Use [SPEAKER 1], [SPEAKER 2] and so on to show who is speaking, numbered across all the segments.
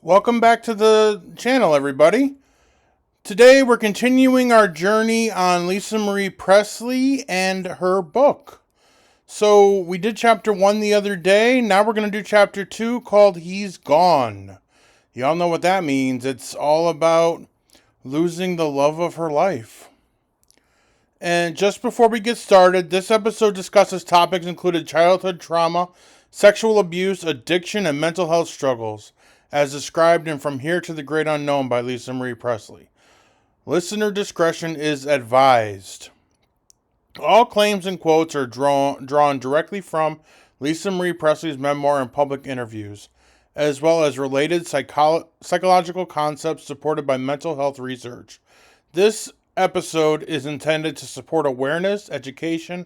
[SPEAKER 1] Welcome back to the channel, everybody. Today we're continuing our journey on Lisa Marie Presley and her book. So we did chapter 1 the other day. Now we're going to do chapter 2 called He's Gone. Y'all know what that means. It's all about losing the love of her life. And just before we get started, this episode discusses topics including childhood trauma, sexual abuse, addiction, and mental health struggles, as described in From Here to the Great Unknown by Lisa Marie Presley. Listener discretion is advised. All claims and quotes are drawn directly from Lisa Marie Presley's memoir and public interviews, as well as related psychological concepts supported by mental health research. This episode is intended to support awareness, education,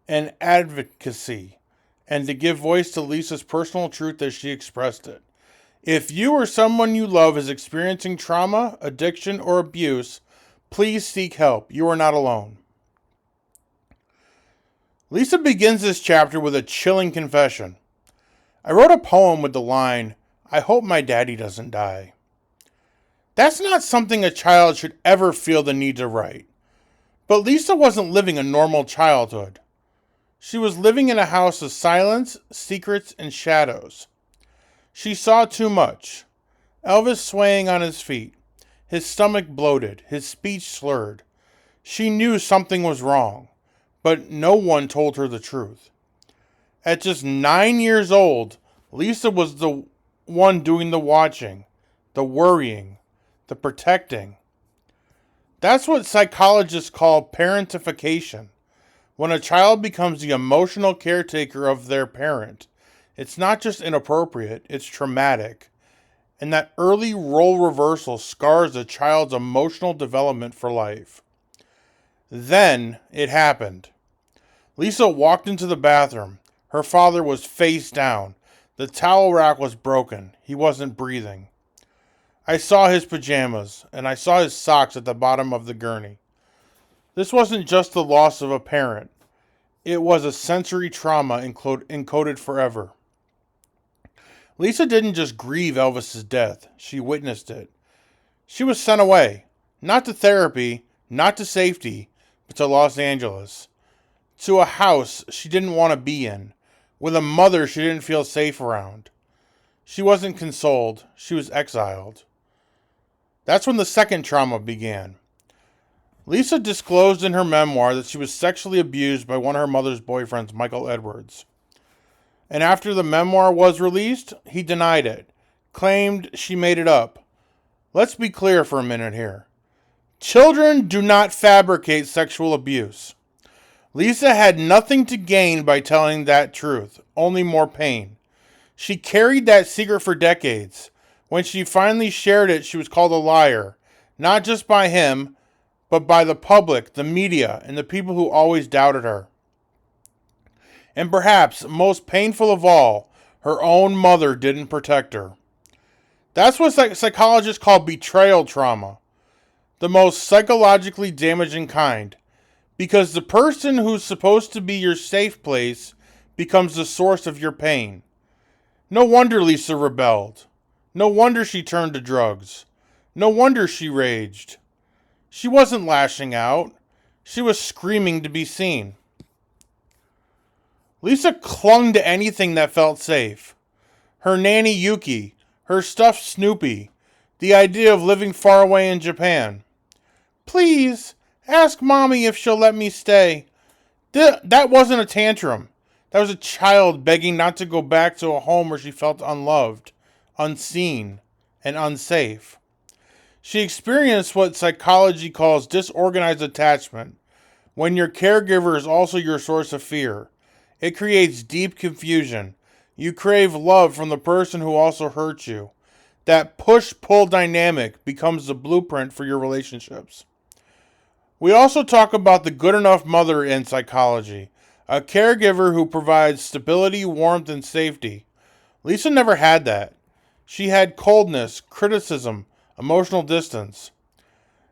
[SPEAKER 1] and advocacy, and to give voice to Lisa's personal truth as she expressed it. If you or someone you love is experiencing trauma, addiction, or abuse, please seek help. You are not alone. Lisa begins this chapter with a chilling confession. I wrote a poem with the line, "I hope my daddy doesn't die." That's not something a child should ever feel the need to write. But Lisa wasn't living a normal childhood. She was living in a house of silence, secrets, and shadows. She saw too much. Elvis swaying on his feet, his stomach bloated, his speech slurred. She knew something was wrong, but no one told her the truth. At just 9 years old, Lisa was the one doing the watching, the worrying, the protecting. That's what psychologists call parentification, when a child becomes the emotional caretaker of their parent. It's not just inappropriate, it's traumatic. And that early role reversal scars a child's emotional development for life. Then it happened. Lisa walked into the bathroom. Her father was face down. The towel rack was broken. He wasn't breathing. I saw his pajamas, and I saw his socks at the bottom of the gurney. This wasn't just the loss of a parent. It was a sensory trauma encoded forever. Lisa didn't just grieve Elvis's death, she witnessed it. She was sent away, not to therapy, not to safety, but to Los Angeles. To a house she didn't want to be in, with a mother she didn't feel safe around. She wasn't consoled, she was exiled. That's when the second trauma began. Lisa disclosed in her memoir that she was sexually abused by one of her mother's boyfriends, Michael Edwards. And after the memoir was released, he denied it, claimed she made it up. Let's be clear for a minute here. Children do not fabricate sexual abuse. Lisa had nothing to gain by telling that truth, only more pain. She carried that secret for decades. When she finally shared it, she was called a liar, not just by him, but by the public, the media, and the people who always doubted her. And perhaps, most painful of all, her own mother didn't protect her. That's what psychologists call betrayal trauma, the most psychologically damaging kind, because the person who's supposed to be your safe place becomes the source of your pain. No wonder Lisa rebelled. No wonder she turned to drugs. No wonder she raged. She wasn't lashing out. She was screaming to be seen. Lisa clung to anything that felt safe. Her nanny Yuki, her stuffed Snoopy, the idea of living far away in Japan. Please, ask Mommy if she'll let me stay. That wasn't a tantrum. That was a child begging not to go back to a home where she felt unloved, unseen, and unsafe. She experienced what psychology calls disorganized attachment, when your caregiver is also your source of fear. It creates deep confusion. You crave love from the person who also hurts you. That push-pull dynamic becomes the blueprint for your relationships. We also talk about the good enough mother in psychology, a caregiver who provides stability, warmth, and safety. Lisa never had that. She had coldness, criticism, emotional distance.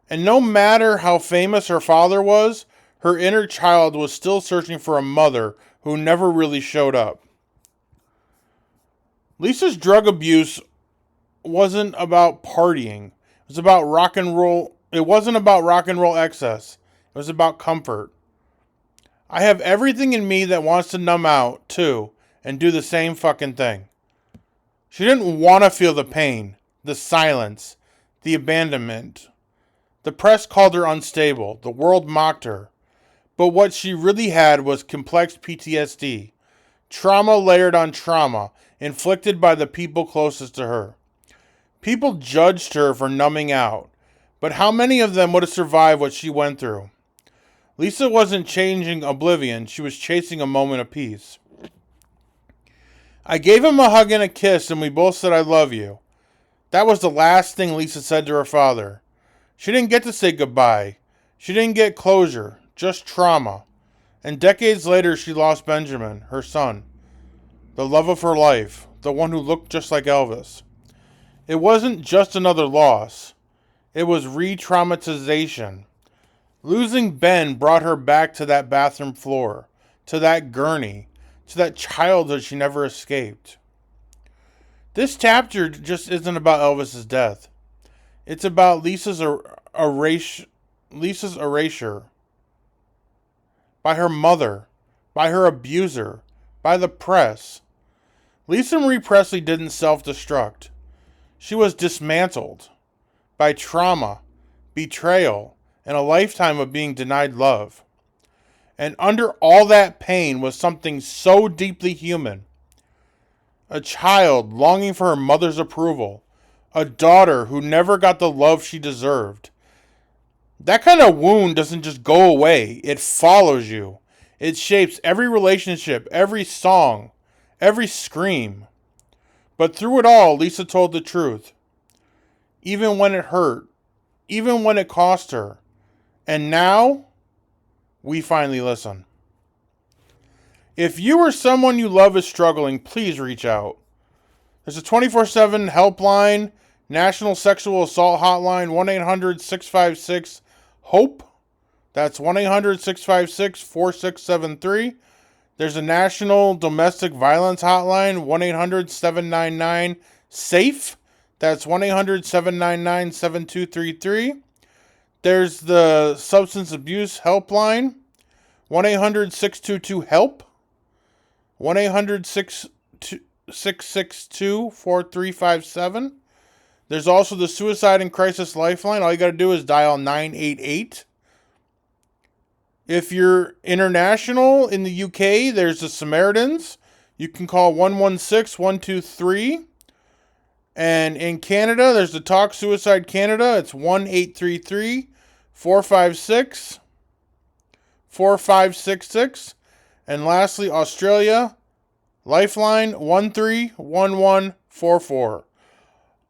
[SPEAKER 1] And no matter how famous her father was, her inner child was still searching for a mother who never really showed up. Lisa's drug abuse wasn't about partying. It was about rock and roll. It wasn't about rock and roll excess. It was about comfort. I have everything in me that wants to numb out, too, and do the same fucking thing. She didn't want to feel the pain, the silence, the abandonment. The press called her unstable. The world mocked her. But what she really had was complex PTSD. Trauma layered on trauma, inflicted by the people closest to her. People judged her for numbing out, but how many of them would have survived what she went through? Lisa wasn't chasing oblivion, she was chasing a moment of peace. I gave him a hug and a kiss, and we both said I love you. That was the last thing Lisa said to her father. She didn't get to say goodbye. She didn't get closure, just trauma. And decades later, she lost Benjamin, her son. The love of her life, the one who looked just like Elvis. It wasn't just another loss. It was re-traumatization. Losing Ben brought her back to that bathroom floor, to that gurney, to that childhood she never escaped. This chapter just isn't about Elvis's death. It's about Lisa's erasure. By her mother, by her abuser, by the press. Lisa Marie Presley didn't self-destruct. She was dismantled by trauma, betrayal, and a lifetime of being denied love. And under all that pain was something so deeply human. A child longing for her mother's approval. A daughter who never got the love she deserved. That kind of wound doesn't just go away. It follows you. It shapes every relationship, every song, every scream. But through it all, Lisa told the truth. Even when it hurt. Even when it cost her. And now, we finally listen. If you or someone you love is struggling, please reach out. There's a 24/7 helpline, National Sexual Assault Hotline, 1-800-656-HOPE. That's 1-800-656-4673. There's a National Domestic Violence Hotline, 1-800-799-SAFE. That's 1-800-799-7233. There's the Substance Abuse Helpline, 1-800-622-HELP. 1-800-662-4357. There's also the Suicide and Crisis Lifeline. All you got to do is dial 988. If you're international in the UK, there's the Samaritans. You can call 116-123. And in Canada, there's the Talk Suicide Canada. It's 1-833-456-4566. And lastly, Australia, Lifeline 131144.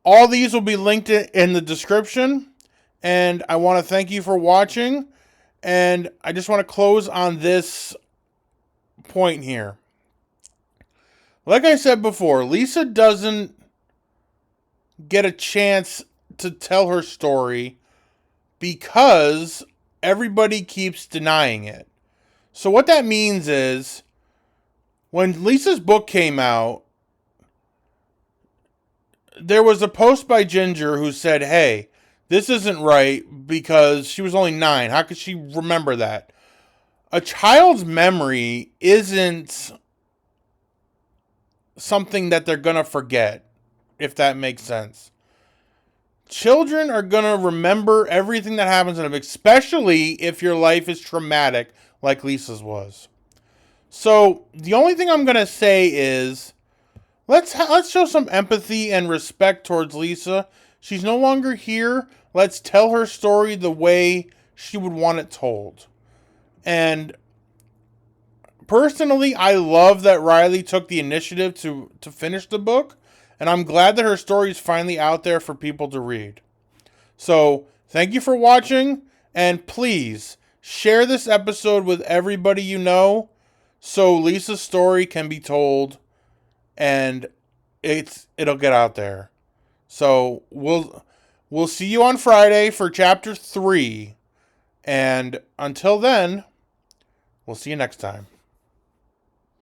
[SPEAKER 1] All these will be linked in the description. And I want to thank you for watching. And I just want to close on this point here. Like I said before, Lisa doesn't get a chance to tell her story because everybody keeps denying it. So what that means is, when Lisa's book came out, there was a post by Ginger who said, hey, this isn't right because she was only 9. How could she remember that? A child's memory isn't something that they're going to forget, if that makes sense. Children are going to remember everything that happens to them, especially if your life is traumatic like Lisa's was. So, the only thing I'm going to say is, let's show some empathy and respect towards Lisa. She's no longer here. Let's tell her story the way she would want it told. And personally, I love that Riley took the initiative to finish the book. And I'm glad that her story is finally out there for people to read. So, thank you for watching. And please, share this episode with everybody you know, so Lisa's story can be told. And it'll get out there. So, we'll see you on Friday for chapter 3. And until then, we'll see you next time.